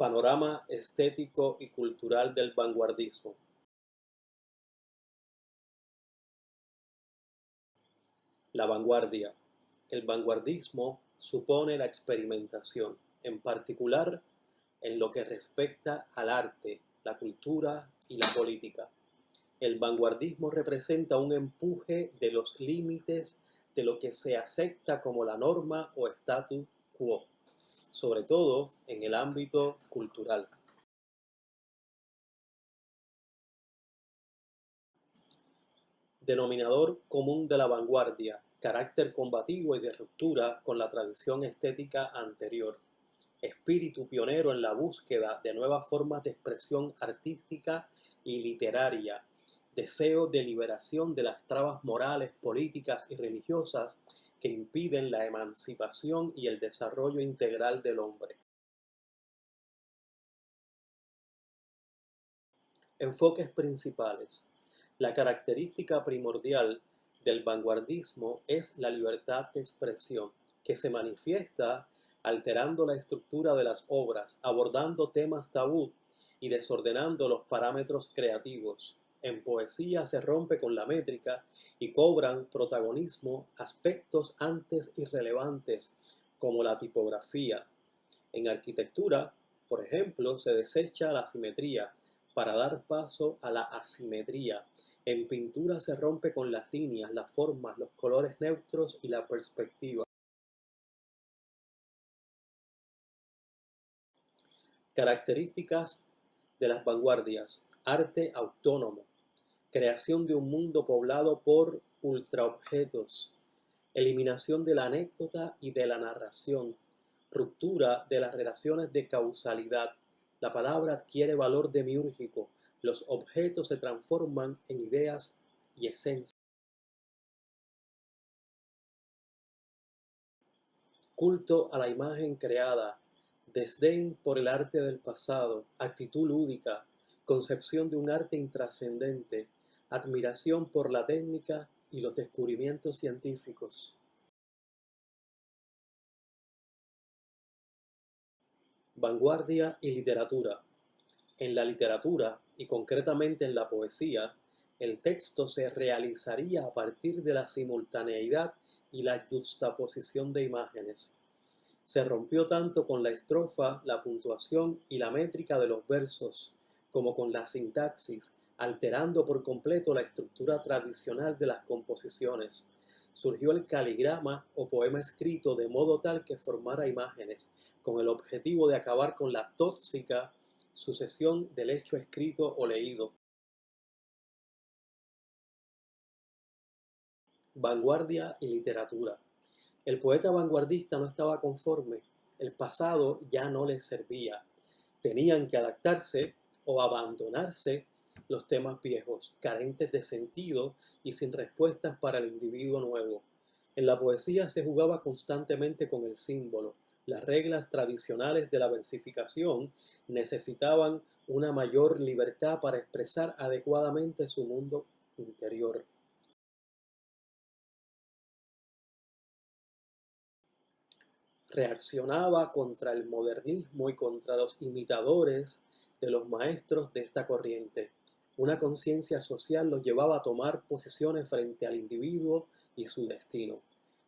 Panorama estético y cultural del vanguardismo. La vanguardia. El vanguardismo supone la experimentación, en particular en lo que respecta al arte, la cultura y la política. El vanguardismo representa un empuje de los límites de lo que se acepta como la norma o status quo, sobre todo en el ámbito cultural. Denominador común de la vanguardia: carácter combativo y de ruptura con la tradición estética anterior, espíritu pionero en la búsqueda de nuevas formas de expresión artística y literaria, deseo de liberación de las trabas morales, políticas y religiosas que impiden la emancipación y el desarrollo integral del hombre. Enfoques principales. La característica primordial del vanguardismo es la libertad de expresión, que se manifiesta alterando la estructura de las obras, abordando temas tabú y desordenando los parámetros creativos. En poesía se rompe con la métrica y cobran protagonismo aspectos antes irrelevantes como la tipografía. En arquitectura, por ejemplo, se desecha la simetría para dar paso a la asimetría. En pintura se rompe con las líneas, las formas, los colores neutros y la perspectiva. Características de las vanguardias: arte autónomo, creación de un mundo poblado por ultraobjetos, eliminación de la anécdota y de la narración, ruptura de las relaciones de causalidad. La palabra adquiere valor demiúrgico, los objetos se transforman en ideas y esencias. Culto a la imagen creada, desdén por el arte del pasado, actitud lúdica, concepción de un arte intrascendente, admiración por la técnica y los descubrimientos científicos. Vanguardia y literatura. En la literatura, y concretamente en la poesía, el texto se realizaría a partir de la simultaneidad y la yuxtaposición de imágenes. Se rompió tanto con la estrofa, la puntuación y la métrica de los versos, como con la sintaxis, alterando por completo la estructura tradicional de las composiciones. Surgió el caligrama o poema escrito de modo tal que formara imágenes, con el objetivo de acabar con la tóxica sucesión del hecho escrito o leído. Vanguardia y literatura. El poeta vanguardista no estaba conforme, el pasado ya no les servía. Tenían que adaptarse o abandonarse los temas viejos, carentes de sentido y sin respuestas para el individuo nuevo. En la poesía se jugaba constantemente con el símbolo. Las reglas tradicionales de la versificación necesitaban una mayor libertad para expresar adecuadamente su mundo interior. Reaccionaba contra el modernismo y contra los imitadores de los maestros de esta corriente. Una conciencia social los llevaba a tomar posiciones frente al individuo y su destino.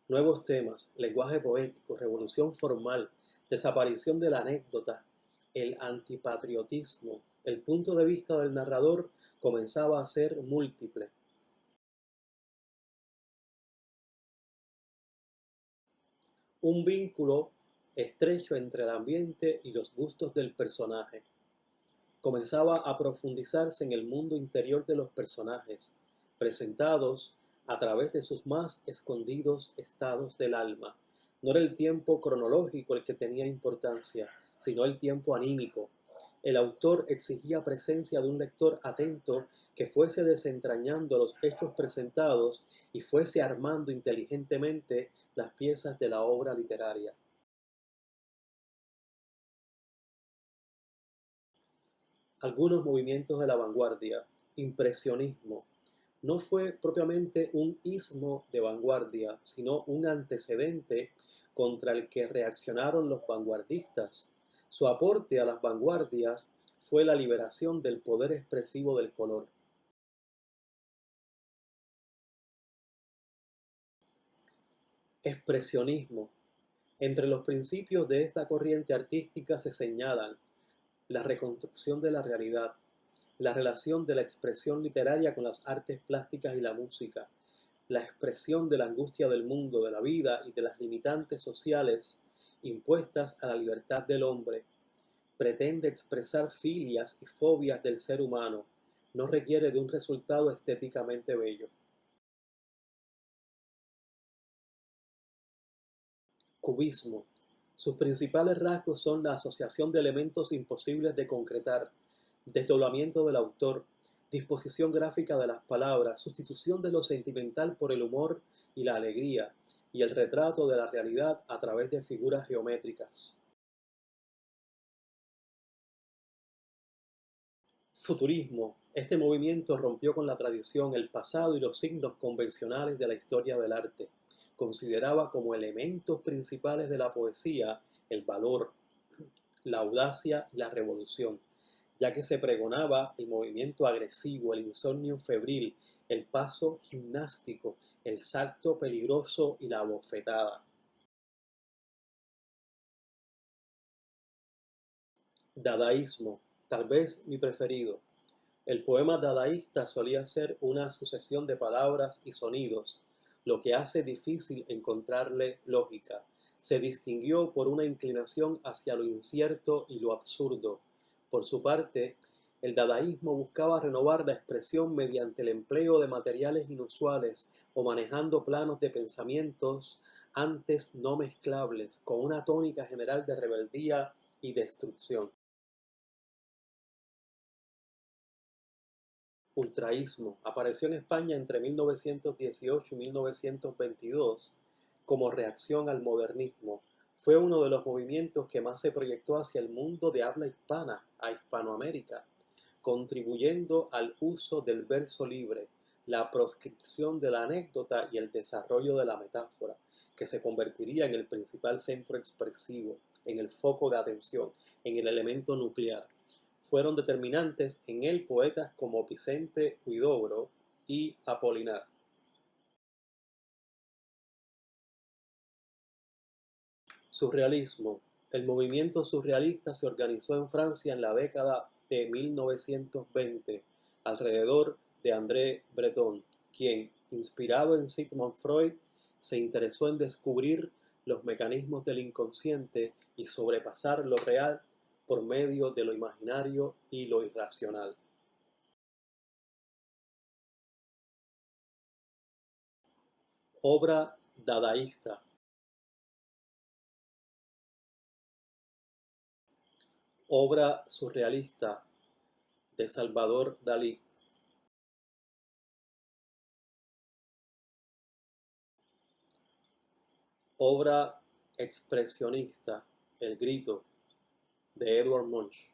Nuevos temas: lenguaje poético, revolución formal, desaparición de la anécdota, el antipatriotismo. El punto de vista del narrador comenzaba a ser múltiple. Un vínculo estrecho entre el ambiente y los gustos del personaje. Comenzaba a profundizarse en el mundo interior de los personajes, presentados a través de sus más escondidos estados del alma. No era el tiempo cronológico el que tenía importancia, sino el tiempo anímico. El autor exigía presencia de un lector atento que fuese desentrañando los hechos presentados y fuese armando inteligentemente las piezas de la obra literaria. Algunos movimientos de la vanguardia. Impresionismo. No fue propiamente un ismo de vanguardia, sino un antecedente contra el que reaccionaron los vanguardistas. Su aporte a las vanguardias fue la liberación del poder expresivo del color. Expresionismo. Entre los principios de esta corriente artística se señalan la reconstrucción de la realidad, la relación de la expresión literaria con las artes plásticas y la música, la expresión de la angustia del mundo, de la vida y de las limitantes sociales impuestas a la libertad del hombre. Pretende expresar filias y fobias del ser humano, no requiere de un resultado estéticamente bello. Cubismo. Sus principales rasgos son la asociación de elementos imposibles de concretar, desdoblamiento del autor, disposición gráfica de las palabras, sustitución de lo sentimental por el humor y la alegría, y el retrato de la realidad a través de figuras geométricas. Futurismo. Este movimiento rompió con la tradición, el pasado y los signos convencionales de la historia del arte. Consideraba como elementos principales de la poesía el valor, la audacia y la revolución, ya que se pregonaba el movimiento agresivo, el insomnio febril, el paso gimnástico, el salto peligroso y la bofetada. Dadaísmo, tal vez mi preferido. El poema dadaísta solía ser una sucesión de palabras y sonidos, lo que hace difícil encontrarle lógica. Se distinguió por una inclinación hacia lo incierto y lo absurdo. Por su parte, el dadaísmo buscaba renovar la expresión mediante el empleo de materiales inusuales o manejando planos de pensamientos antes no mezclables, con una tónica general de rebeldía y destrucción. Ultraísmo apareció en España entre 1918 y 1922 como reacción al modernismo. Fue uno de los movimientos que más se proyectó hacia el mundo de habla hispana, a Hispanoamérica, contribuyendo al uso del verso libre, la proscripción de la anécdota y el desarrollo de la metáfora, que se convertiría en el principal centro expresivo, en el foco de atención, en el elemento nuclear. Fueron determinantes en él poetas como Vicente Huidobro y Apolinar. Surrealismo. El movimiento surrealista se organizó en Francia en la década de 1920, alrededor de André Breton, quien, inspirado en Sigmund Freud, se interesó en descubrir los mecanismos del inconsciente y sobrepasar lo real por medio de lo imaginario y lo irracional. Obra dadaísta. Obra surrealista de Salvador Dalí. Obra expresionista, El grito, de Edvard Munch.